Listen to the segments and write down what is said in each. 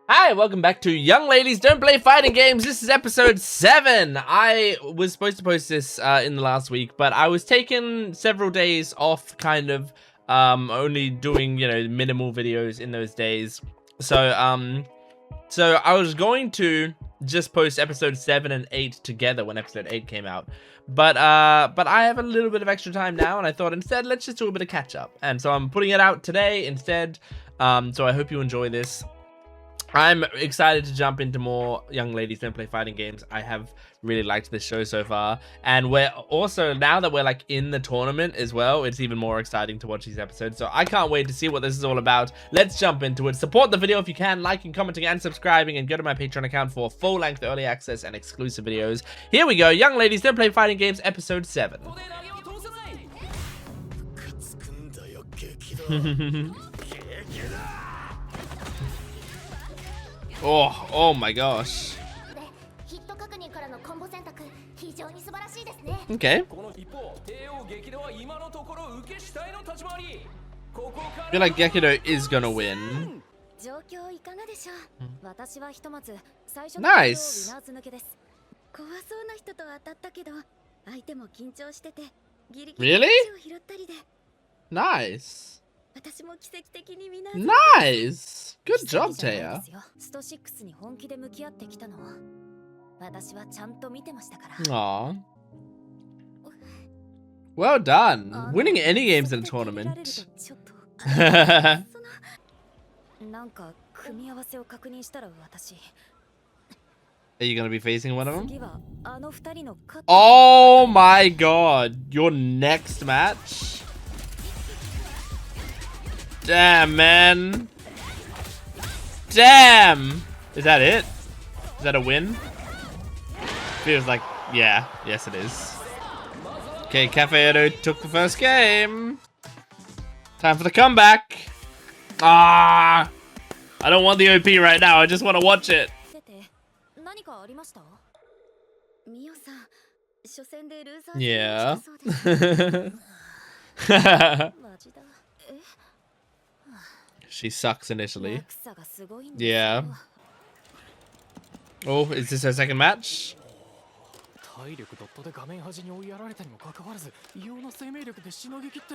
Hi, welcome back to Young Ladies Don't Play Fighting Games. This is episode 7. I was supposed to post this in the last week, but I was taking several days off, kind of only doing, minimal videos in those days. So I was going to just post episode 7 and 8 together when episode 8 came out. But I have a little bit of extra time now, and I thought instead let's just do a bit of catch up. And so I'm putting it out today instead. So I hope you enjoy this. I'm excited to jump into more Young Ladies Don't Play Fighting Games. I have really liked this show so far. And we're also, now that we're like in the tournament as well, it's even more exciting to watch these episodes. So I can't wait to see what this is all about. Let's jump into it. Support the video if you can, liking, commenting, and subscribing. And go to my Patreon account for full-length early access and exclusive videos. Here we go. Young Ladies Don't Play Fighting Games, episode 7. Oh my gosh. Okay. I feel like Gekido is gonna win. Nice. Really? Nice. Nice. Good job, Teya. Aww. Well done. Winning any games in a tournament. Are you gonna be facing one of them? Oh my god. Your next match? Damn, man. Damn. Is that it? Is that a win? Feels like, yeah. Yes, it is. Okay, Cafe Edo took the first game. Time for the comeback. Ah. I don't want the OP right now. I just want to watch it. Yeah. She sucks initially. Yeah. Oh, is this her second match?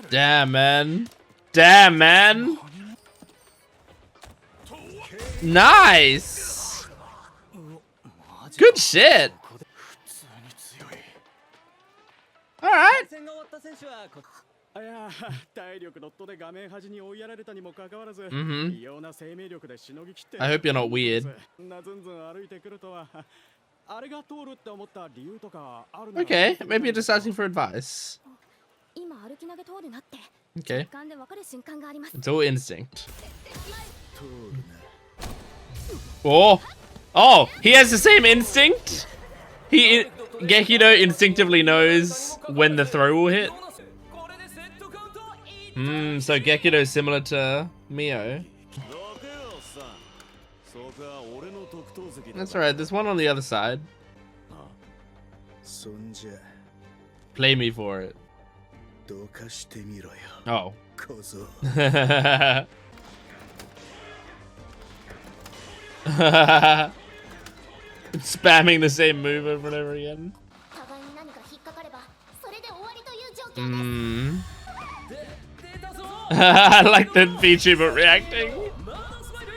Damn, man. Damn, man. Nice. Good shit. All right. I hope you're not weird. Okay, maybe you're just asking for advice. Okay. It's all instinct. Oh! Oh! He has the same instinct? Gekido instinctively knows when the throw will hit. So Gekido is similar to Mio. That's alright, there's one on the other side. Play me for it. Oh. Spamming the same move over and over again. I like the VTuber reacting.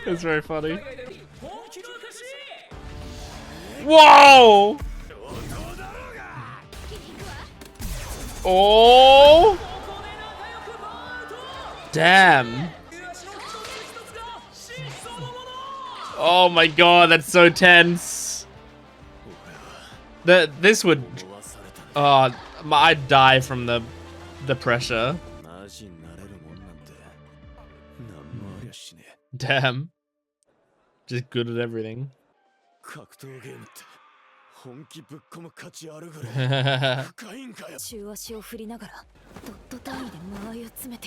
It's very funny. Whoa! Oh! Damn. Oh my god, that's so tense. This would... Oh, I'd die from the pressure. Damn. Just good at everything.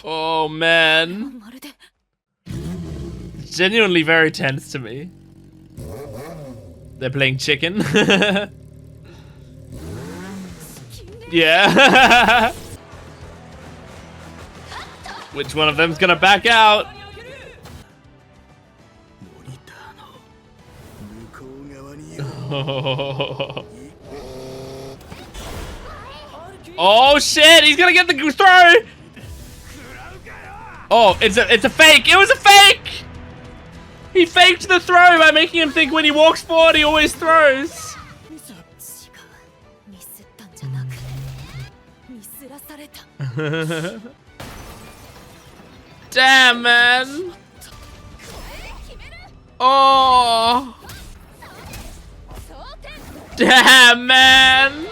Oh man. Genuinely very tense to me. They're playing chicken. Yeah. Which one of them's gonna back out? Oh shit, he's gonna get the throw! Oh, it's a fake! It was a fake! He faked the throw by making him think when he walks forward he always throws. Damn, man! Oh! Damn, man!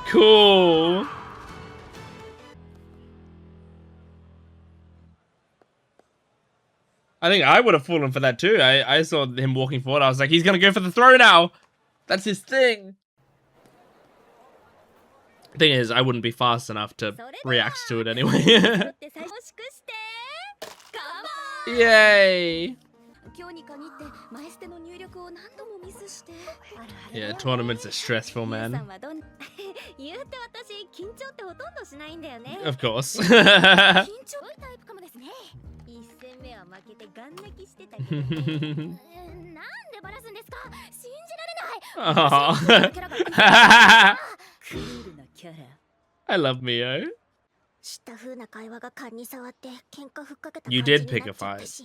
Cool. I think I would have fallen for that too. I saw him walking forward. I was like, he's gonna go for the throw now. That's his thing. Thing is, I wouldn't be fast enough to react to it anyway. Yay! Yeah, tournaments are stressful, man. Of course. I love Mio. You did pick a fight.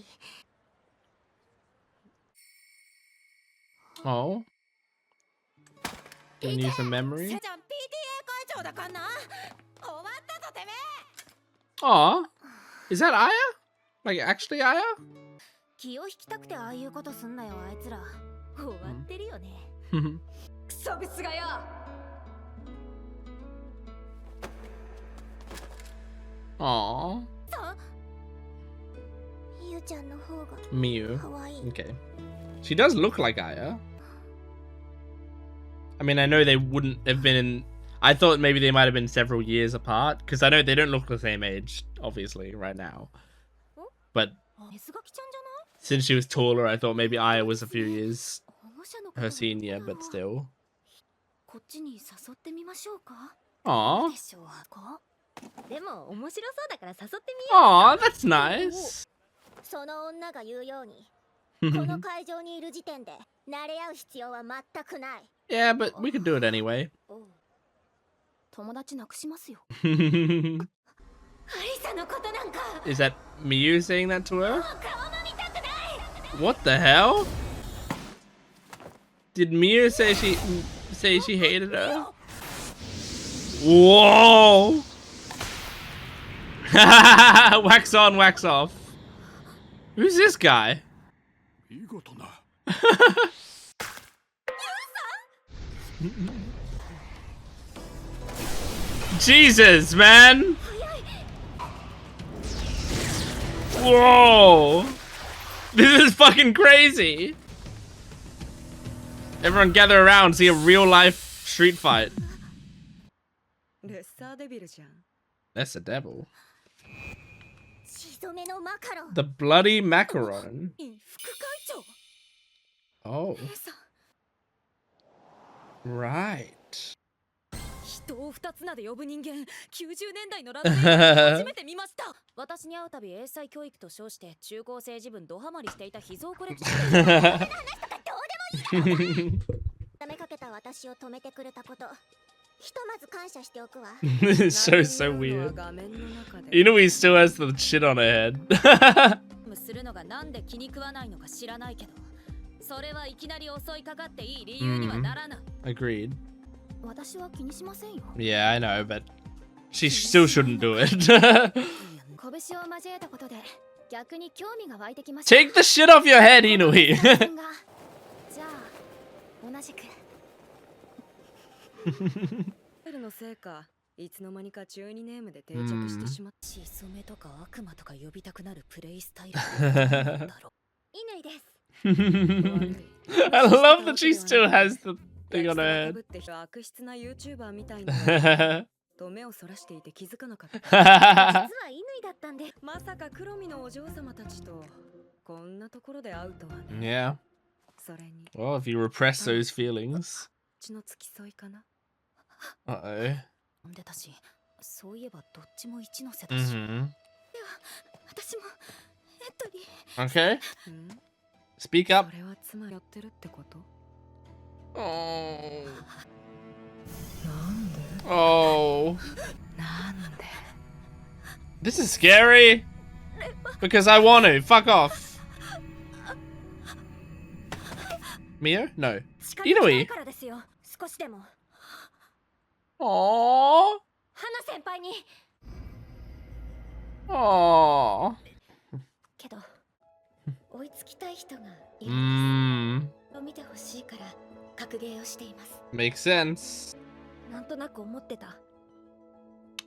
Oh. Giving you some memory. Aw. Is that Aya? Like, actually Aya? Aww. Miu. Okay. She does look like Aya. I mean, I know they wouldn't have been in... I thought maybe they might have been several years apart, because I know they don't look the same age, obviously, right now. But since she was taller, I thought maybe Aya was a few years her senior, but still. Aww. Aw, that's nice. Yeah, but we could do it anyway. Is that Miyu saying that to her? What the hell? Did Miyu say she hated her? Whoa! Wax on, wax off. Who's this guy? Jesus, man! Whoa! This is fucking crazy! Everyone gather around, see a real life street fight. That's a devil. The bloody macaron. Oh. Right. This is so weird. Inui still has the shit on her head. Agreed. Yeah, I know, but she still shouldn't do it. Take the shit off your head, Inui. I love that she still has the thing on her head. Yeah. Well, if you repress those feelings. Uh-oh. Okay. Speak up. Oh. Oh. This is scary. Because I want to. Fuck off. Mio? No. Inui? Aww. Aww. Makes sense.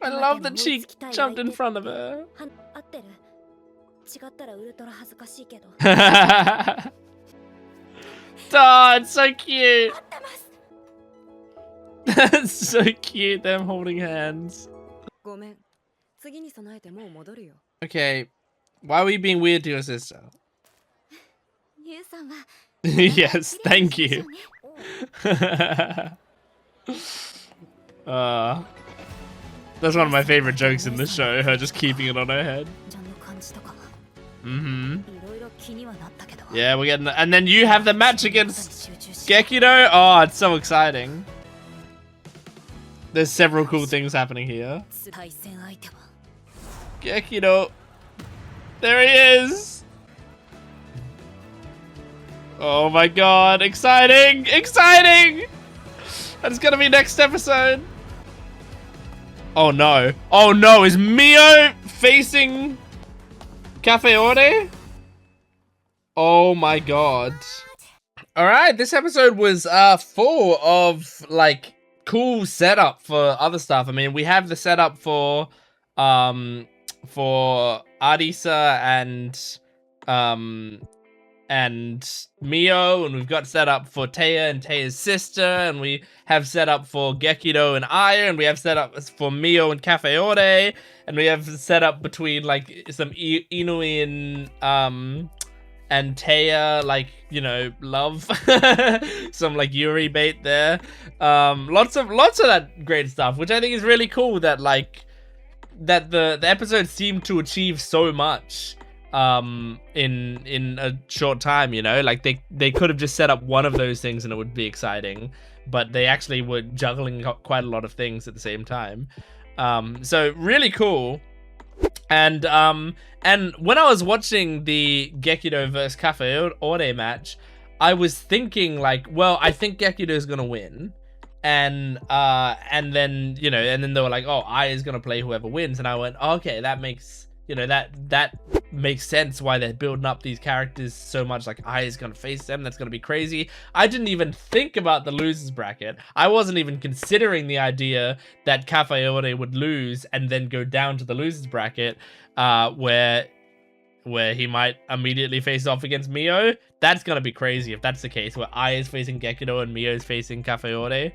I love that she jumped in front of her. Oh, it's so cute. That's so cute, them holding hands. Okay, why were you being weird to your sister? Yes, thank you. That's one of my favorite jokes in this show, her just keeping it on her head. Yeah, we're getting, and then you have the match against Gekido. Oh, it's so exciting. There's several cool things happening here. Gekido. There he is. Oh my god, exciting! Exciting! That's gonna be next episode. Oh no. Oh no, is Mio facing Cafe Ore? Oh my god. Alright, this episode was full of like cool setup for other stuff. I mean, we have the setup for Arisa and Mio, and we've got set up for Teya and Teya's sister, and we have set up for Gekido and Aya, and we have set up for Mio and Cafe Ore, and we have set up between like some Inui and Teya, like, you know, love. Some like Yuri bait there. Lots of that great stuff, which I think is really cool that like that the episode seemed to achieve so much in a short time, you know? Like they could have just set up one of those things and it would be exciting, but they actually were juggling quite a lot of things at the same time. So really cool. And when I was watching the Gekido versus Cafe Ore match, I was thinking like, well, I think Gekido's gonna win. And then, you know, and then they were like, oh, Aya's gonna play whoever wins, and I went, oh, okay, that makes, you know, that makes sense why they're building up these characters so much. Like, Aya's gonna face them, that's gonna be crazy. I didn't even think about the losers bracket. I wasn't even considering the idea that Cafe Ore would lose and then go down to the losers bracket, where he might immediately face off against Mio. That's gonna be crazy if that's the case, where Aya's facing Gekido and Mio's facing Cafe Ore.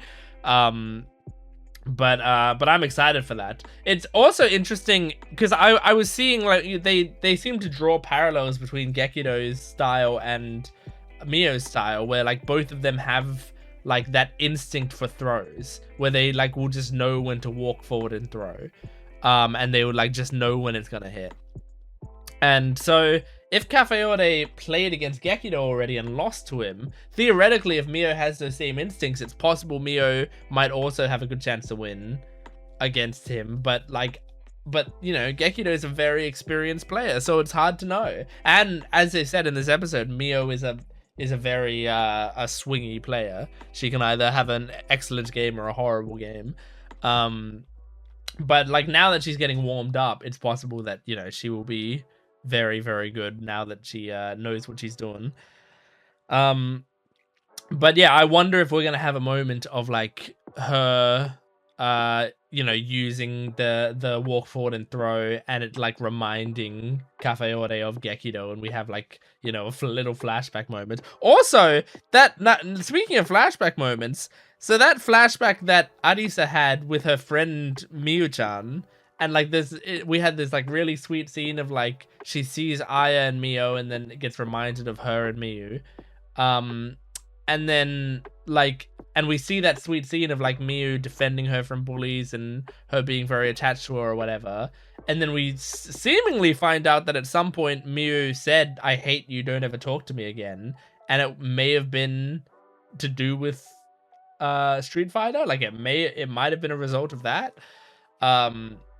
But I'm excited for that. It's also interesting because I was seeing like they seem to draw parallels between Gekido's style and Mio's style, where like both of them have like that instinct for throws, where they like will just know when to walk forward and throw, and they would like just know when it's gonna hit. And so if Cafe Ore played against Gekido already and lost to him, theoretically, if Mio has those same instincts, it's possible Mio might also have a good chance to win against him. But you know, Gekido is a very experienced player, so it's hard to know. And as they said in this episode, Mio is a very a swingy player. She can either have an excellent game or a horrible game. But like now that she's getting warmed up, it's possible that, you know, she will be very, very good now that she knows what she's doing. But yeah, I wonder if we're gonna have a moment of like her you know, using the walk forward and throw, and it like reminding Cafe Ore of Gekido, and we have like, you know, a little flashback moment. Also, speaking of flashback moments, so that flashback that Arisa had with her friend Miyu-chan, and like we had this like really sweet scene of like she sees Aya and Mio, and then it gets reminded of her and Miyu, and then like and we see that sweet scene of like Miu defending her from bullies and her being very attached to her or whatever. And then we seemingly find out that at some point Miu said, "I hate you, don't ever talk to me again." And it may have been to do with Street Fighter. Like it might have been a result of that.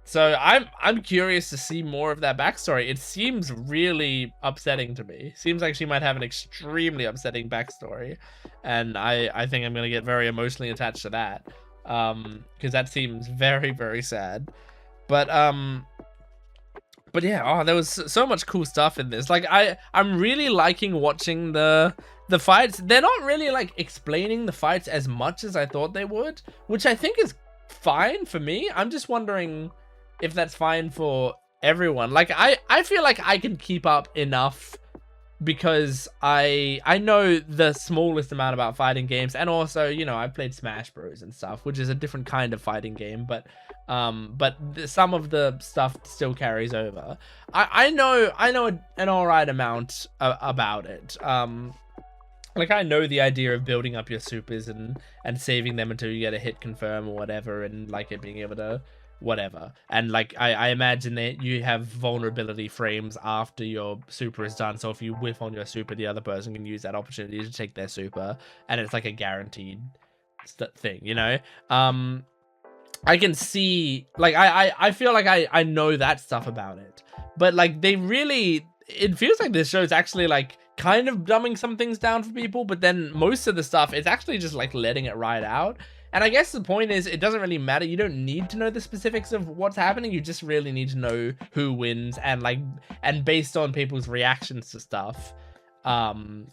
So I'm curious to see more of that backstory. It seems really upsetting to me. Seems like she might have an extremely upsetting backstory, and I think I'm gonna get very emotionally attached to that, because that seems very, very sad. But yeah, oh, there was so much cool stuff in this. Like I'm really liking watching the fights. They're not really like explaining the fights as much as I thought they would, which I think is fine for me. I'm just wondering if that's fine for everyone. Like I feel like I can keep up enough because I know the smallest amount about fighting games, and also, you know, I've played Smash Bros and stuff, which is a different kind of fighting game, but some of the stuff still carries over. I know an alright amount about it. Like I know the idea of building up your supers and saving them until you get a hit confirm or whatever, and like it being able to whatever. And like I imagine that you have vulnerability frames after your super is done, so if you whiff on your super, the other person can use that opportunity to take their super, and it's like a guaranteed thing, you know. I can see, like I feel like I know that stuff about it, but like it feels like this show's actually like kind of dumbing some things down for people, but then most of the stuff it's actually just like letting it ride out. And I guess the point is, it doesn't really matter. You don't need to know the specifics of what's happening. You just really need to know who wins, and based on people's reactions to stuff,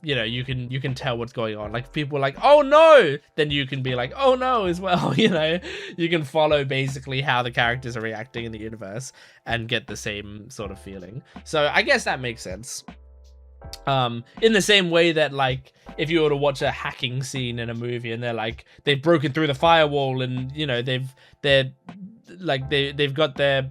you know, you can tell what's going on. Like if people are like, "Oh no," then you can be like, "Oh no" as well. You know, you can follow basically how the characters are reacting in the universe and get the same sort of feeling. So I guess that makes sense. In the same way that, like, if you were to watch a hacking scene in a movie and they're like, they've broken through the firewall, and you know they've got their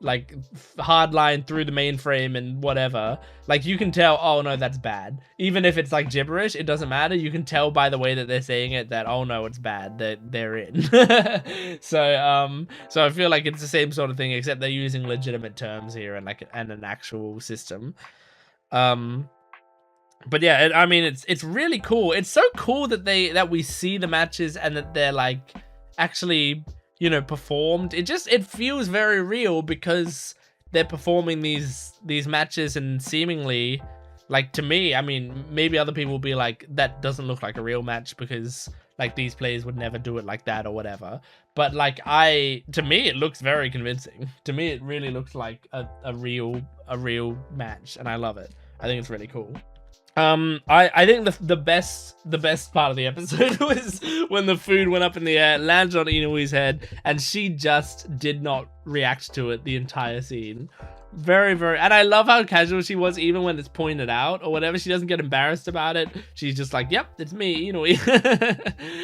like hard line through the mainframe and whatever, like you can tell, oh no, that's bad. Even if it's like gibberish, it doesn't matter. You can tell by the way that they're saying it that, oh no, it's bad, that they're in. So I feel like it's the same sort of thing, except they're using legitimate terms here and an actual system. But yeah, I mean, it's really cool. It's so cool that we see the matches and that they're like actually, you know, performed. It feels very real because they're performing these matches, and seemingly, like, to me, I mean, maybe other people will be like, that doesn't look like a real match because like these players would never do it like that or whatever. But like to me, it looks very convincing. To me, it really looks like a real match, and I love it. I think it's really cool. I think the best part of the episode was when the food went up in the air, landed on Inui's head, and she just did not react to it the entire scene. Very, very, and I love how casual she was, even when it's pointed out or whatever. She doesn't get embarrassed about it. She's just like, "Yep, it's me, Inui."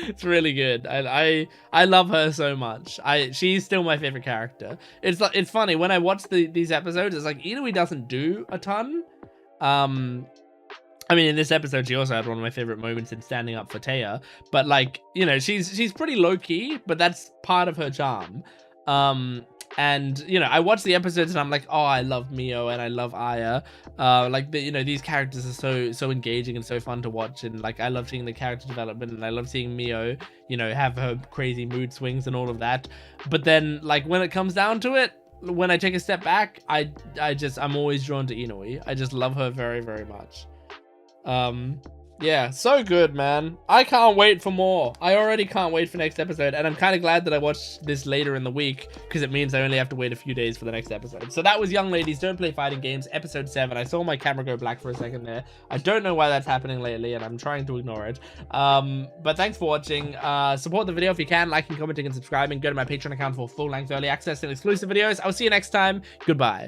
It's really good. I love her so much. She's still my favorite character. It's funny when I watch these episodes. It's like Inui doesn't do a ton. I mean, in this episode, she also had one of my favorite moments in standing up for Teya. But like, you know, she's pretty low key, but that's part of her charm. And you know, I watch the episodes and I'm like, oh, I love Mio and I love Aya. Like you know, these characters are so engaging and so fun to watch, and like I love seeing the character development, and I love seeing Mio, you know, have her crazy mood swings and all of that. But then like when it comes down to it, when I take a step back, I'm always drawn to Inui. I just love her very, very much. Yeah, so good, man. I can't wait for more. I already can't wait for next episode, and I'm kind of glad that I watched this later in the week, because it means I only have to wait a few days for the next episode. So that was Young Ladies Don't Play Fighting Games, episode 7. I saw my camera go black for a second there. I don't know why that's happening lately, and I'm trying to ignore it. But thanks for watching. Support the video if you can, liking, commenting, and subscribing. Go to my Patreon account for full-length early access and exclusive videos. I'll see you next time. Goodbye.